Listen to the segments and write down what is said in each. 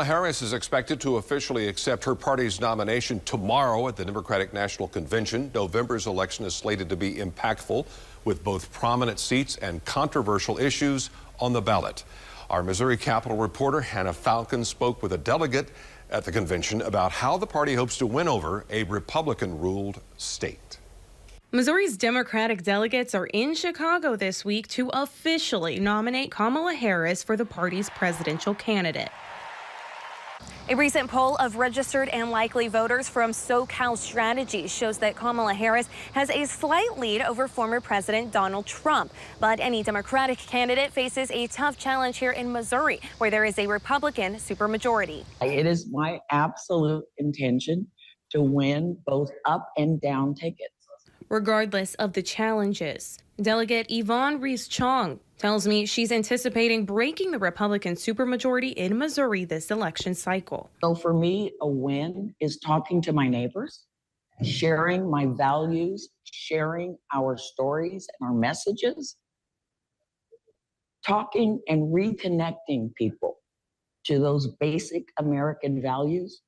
Harris is expected to officially accept her party's nomination tomorrow at the Democratic National Convention. November's election is slated to be impactful, with both prominent seats and controversial issues on the ballot. Our Missouri Capitol reporter Hannah Falcon spoke with a delegate at the convention about how the party hopes to win over a Republican-ruled state. Missouri's Democratic delegates are in Chicago this week to officially nominate Kamala Harris for the party's presidential candidate. A recent poll of registered and likely voters from SoCal Strategy shows that Kamala Harris has a slight lead over former President Donald Trump. But any Democratic candidate faces a tough challenge here in Missouri, where there is a Republican supermajority. It is my absolute intention to win both up and down tickets, regardless of the challenges. Delegate Yvonne Reese-Chong tells me she's anticipating breaking the Republican supermajority in Missouri this election cycle. So for me, a win is talking to my neighbors, sharing my values, sharing our stories and our messages, talking and reconnecting people to those basic American values.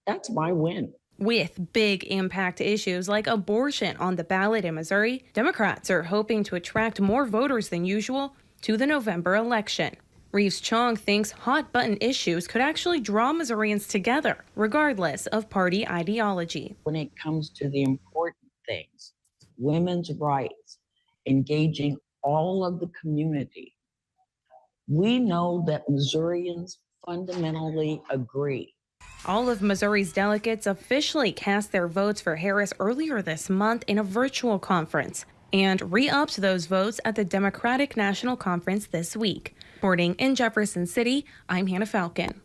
That's my win. With big impact issues like abortion on the ballot in Missouri, Democrats are hoping to attract more voters than usual to the November election. Reeves-Chong thinks hot-button issues could actually draw Missourians together, regardless of party ideology. When it comes to the important things, women's rights, engaging all of the community, we know that Missourians fundamentally agree. All of Missouri's delegates officially cast their votes for Harris earlier this month in a virtual conference and re-upped those votes at the Democratic National Conference this week. Reporting in Jefferson City, I'm Hannah Falcon.